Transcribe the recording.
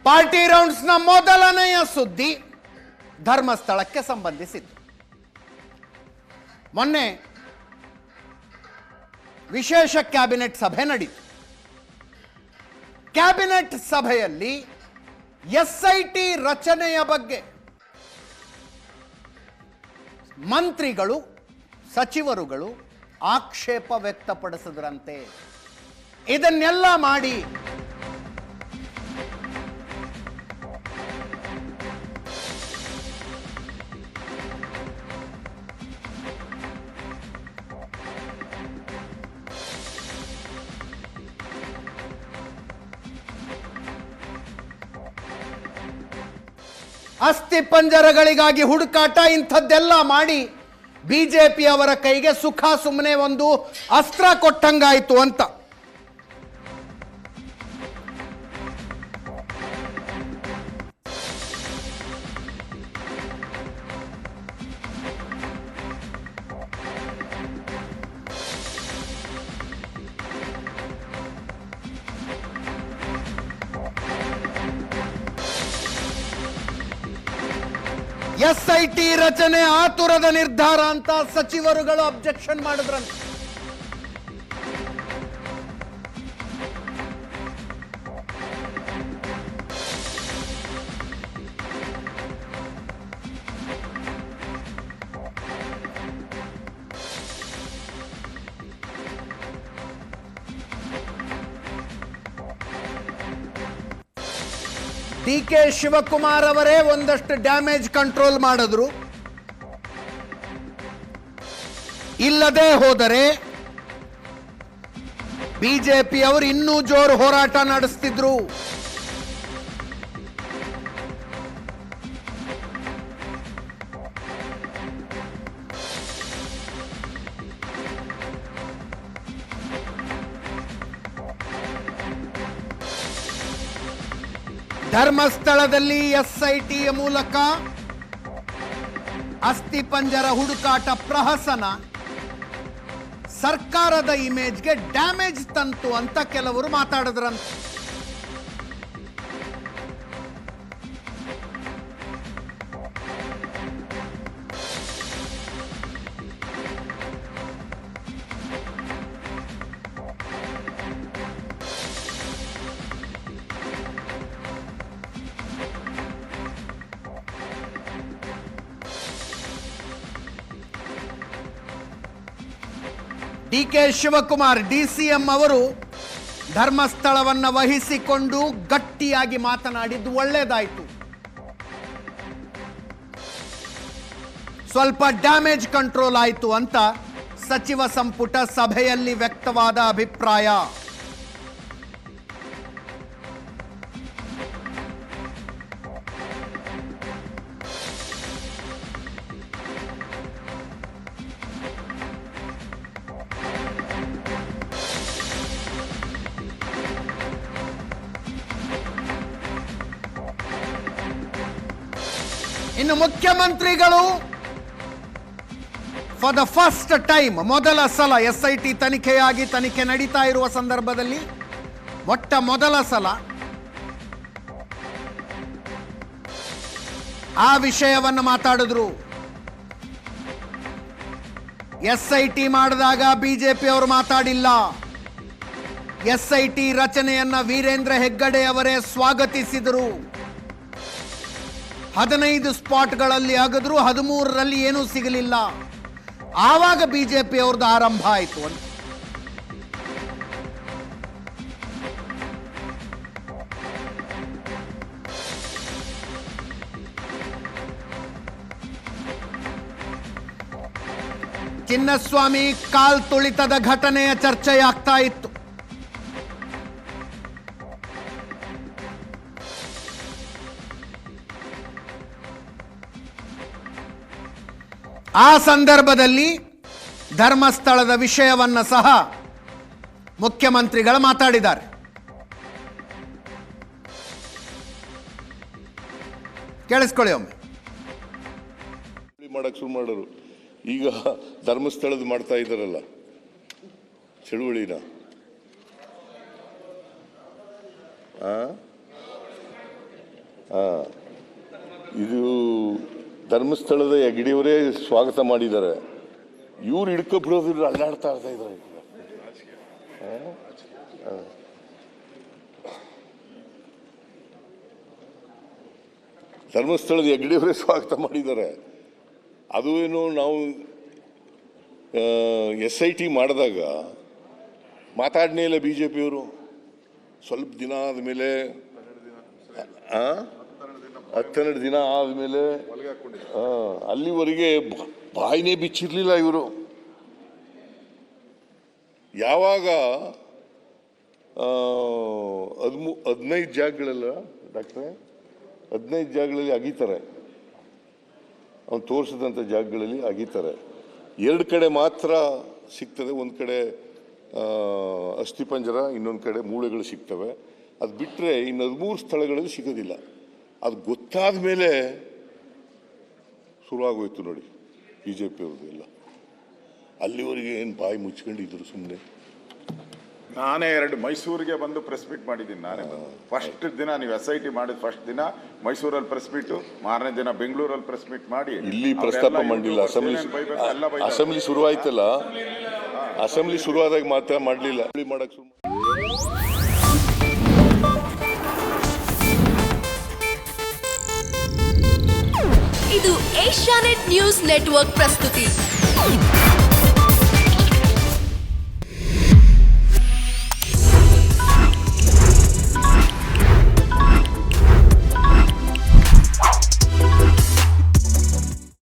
Party ರೌಂಡ್ಸ್ನ ಮೊದಲನೆಯ ಸುದ್ದಿ ಧರ್ಮಸ್ಥಳಕ್ಕೆ ಸಂಬಂಧಿಸಿದ್ದು. ಮೊನ್ನೆ ವಿಶೇಷ ಕ್ಯಾಬಿನೆಟ್ ಸಭೆ ನಡೆಯಿತು. ಕ್ಯಾಬಿನೆಟ್ ಸಭೆಯಲ್ಲಿ ಎಸ್ಐಟಿ ರಚನೆಯ ಬಗ್ಗೆ ಮಂತ್ರಿಗಳು ಸಚಿವರುಗಳು ಆಕ್ಷೇಪ ವ್ಯಕ್ತಪಡಿಸಿದ್ರಂತೆ. ಇದನ್ನೆಲ್ಲ ಮಾಡಿ ಅಸ್ಥಿ ಪಂಜರಗಳಿಗಾಗಿ ಹುಡುಕಾಟ ಇಂಥದ್ದೆಲ್ಲ ಮಾಡಿ ಬಿಜೆಪಿ ಅವರ ಕೈಗೆ ಸುಖ ಸುಮ್ಮನೆ ಒಂದು ಅಸ್ತ್ರ ಕೊಟ್ಟಂಗಾಯಿತು ಅಂತ. ಎಸ್ಐಟಿ ರಚನೆ ಆತುರದ ನಿರ್ಧಾರ ಅಂತ ಸಚಿವರುಗಳು ಅಬ್ಜೆಕ್ಷನ್ ಮಾಡಿದ್ರಂತೆ. ಡಿ.ಕೆ. ಶಿವಕುಮಾರ್ ಅವರೇ ಒಂದಷ್ಟು ಡ್ಯಾಮೇಜ್ ಕಂಟ್ರೋಲ್ ಮಾಡಿದ್ರು. ಇಲ್ಲದೆ ಹೋದರೆ ಬಿಜೆಪಿ ಅವರು ಇನ್ನೂ ಜೋರು ಹೋರಾಟ ನಡೆಸ್ತಿದ್ರು. ಧರ್ಮಸ್ಥಳದಲ್ಲಿ ಎಸ್ಐಟಿಯ ಮೂಲಕ ಅಸ್ಥಿಪಂಜರ ಹುಡುಕಾಟ ಪ್ರಹಸನ ಸರ್ಕಾರದ ಇಮೇಜ್ಗೆ ಡ್ಯಾಮೇಜ್ ತಂತು ಅಂತ ಕೆಲವರು ಮಾತಾಡಿದ್ರಂತೆ. ಡಿ.ಕೆ. ಶಿವಕುಮಾರ್ ಡಿಸಿಎಂ ಅವರು ಧರ್ಮಸ್ಥಳವನ್ನು ವಹಿಸಿಕೊಂಡು ಗಟ್ಟಿಯಾಗಿ ಮಾತನಾಡಿದ್ದು ಒಳ್ಳೆಯದಾಯಿತು. ಸ್ವಲ್ಪ ಡ್ಯಾಮೇಜ್ ಕಂಟ್ರೋಲ್ ಆಯಿತು ಅಂತ ಸಚಿವ ಸಂಪುಟ ಸಭೆಯಲ್ಲಿ ವ್ಯಕ್ತವಾದ ಅಭಿಪ್ರಾಯ. ಇನ್ನು ಮುಖ್ಯಮಂತ್ರಿಗಳು ಫಾರ್ ದ ಫಸ್ಟ್ ಟೈಮ್ ಮೊದಲ ಸಲ ಎಸ್ಐಟಿ ತನಿಖೆ ನಡೀತಾ ಇರುವ ಸಂದರ್ಭದಲ್ಲಿ ಮೊದಲ ಸಲ ಆ ವಿಷಯವನ್ನು ಮಾತಾಡಿದ್ರು. ಎಸ್ಐಟಿ ಮಾಡಿದಾಗ ಬಿಜೆಪಿ ಅವರು ಮಾತಾಡಿಲ್ಲ. ಎಸ್ಐಟಿ ರಚನೆಯನ್ನ ವೀರೇಂದ್ರ ಹೆಗ್ಗಡೆ ಅವರೇ ಸ್ವಾಗತಿಸಿದರು. 15 ಸ್ಪಾಟ್ಗಳಲ್ಲಿ ಆಗಿದ್ರು, 13ರಲ್ಲಿ ಏನೂ ಸಿಗಲಿಲ್ಲ. ಆವಾಗ ಬಿಜೆಪಿ ಅವ್ರದ್ದು ಆರಂಭ ಆಯಿತು ಅಂತ. ಚಿನ್ನಸ್ವಾಮಿ ಕಾಲ್ ತುಳಿತದ ಘಟನೆಯ ಚರ್ಚೆಯಾಗ್ತಾ ಇತ್ತು. ಆ ಸಂದರ್ಭದಲ್ಲಿ ಧರ್ಮಸ್ಥಳದ ವಿಷಯವನ್ನ ಸಹ ಮುಖ್ಯಮಂತ್ರಿಗಳು ಮಾತಾಡಿದ್ದಾರೆ. ಕೇಳಿಸ್ಕೊಳ್ಳಿ ಒಮ್ಮೆ. ಮಾಡಕ್ಕೆ ಶುರು ಮಾಡೋರು ಈಗ ಧರ್ಮಸ್ಥಳದ ಮಾಡ್ತಾ ಇದ್ದಾರಲ್ಲ ಚಳುವಳಿನ ಇದು ಧರ್ಮಸ್ಥಳದ ಹೆಗ್ಡೆಯವರೇ ಸ್ವಾಗತ ಮಾಡಿದ್ದಾರೆ. ಇವ್ರು ಹಿಡ್ಕೊಬಿಡೋದಿಲ್ಲ, ಅಲ್ಲಾಡ್ತಾ ಇದ್ದಾರೆ. ಧರ್ಮಸ್ಥಳದ ಹೆಗ್ಡೆಯವರೇ ಸ್ವಾಗತ ಮಾಡಿದ್ದಾರೆ. ಅದು ಏನು ನಾವು SIT ಮಾಡಿದಾಗ ಮಾತಾಡನೇ ಇಲ್ಲ BJPಯವರು. ಸ್ವಲ್ಪ ದಿನ ಆದಮೇಲೆ 12 ದಿನ ಆದಮೇಲೆ ಅಲ್ಲಿವರೆಗೆ ಬಾಯಿನೇ ಬಿಚ್ಚಿರ್ಲಿಲ್ಲ ಇವರು. ಯಾವಾಗ 15 ಜಾಗಗಳೆಲ್ಲ ಡಾಕ್ಟ್ರೆ 15 ಜಾಗಗಳಲ್ಲಿ ಅಗೀತಾರೆ, ಅವ್ನು ತೋರಿಸಿದಂಥ ಜಾಗಗಳಲ್ಲಿ ಅಗೀತಾರೆ. 2 ಕಡೆ ಮಾತ್ರ ಸಿಗ್ತದೆ. ಒಂದು ಕಡೆ ಅಸ್ಥಿಪಂಜರ, ಇನ್ನೊಂದು ಕಡೆ ಮೂಳೆಗಳು ಸಿಗ್ತವೆ. ಅದು ಬಿಟ್ಟರೆ ಇನ್ನು 13 ಸ್ಥಳಗಳಲ್ಲಿ ಸಿಗೋದಿಲ್ಲ. ಅದು ಗೊತ್ತಾದ ಮೇಲೆ ಶುರುವಾಗೋಯ್ತು ನೋಡಿ BJPಯವ್ರದ್ದು ಎಲ್ಲ. ಅಲ್ಲಿವರೆಗೆ ಏನು ಬಾಯಿ ಮುಚ್ಕೊಂಡಿದ್ರು ಸುಮ್ಮನೆ. ನಾನೇ ಮೈಸೂರಿಗೆ ಬಂದು ಪ್ರೆಸ್ ಮೀಟ್ ಮಾಡಿದ್ದೀನಿ. ನಾನೇ ಫಸ್ಟ್ ದಿನ ನೀವು SIT ಮಾಡಿದ ಫಸ್ಟ್ ದಿನ ಮೈಸೂರಲ್ಲಿ ಪ್ರೆಸ್ ಮೀಟು, ಮಾರನೇ ದಿನ ಬೆಂಗಳೂರಲ್ಲಿ ಪ್ರೆಸ್ ಮೀಟ್ ಮಾಡಿ ಇಲ್ಲಿ ಪ್ರಸ್ತಾಪ ಮಾಡಲಿಲ್ಲ. ಅಸೆಂಬ್ಲಿ ಶುರುವಾಯ್ತಲ್ಲ, ಅಸೆಂಬ್ಲಿ ಶುರುವಾದಾಗ ಮಾತ್ರ ಮಾಡಲಿಲ್ಲ. ಮಾಡಕ್ಕೆ ಶುರು ಇದು ಏಷ್ಯಾನೆಟ್ ನ್ಯೂಸ್ ನೆಟ್ವರ್ಕ್ ಪ್ರಸ್ತುತಿ.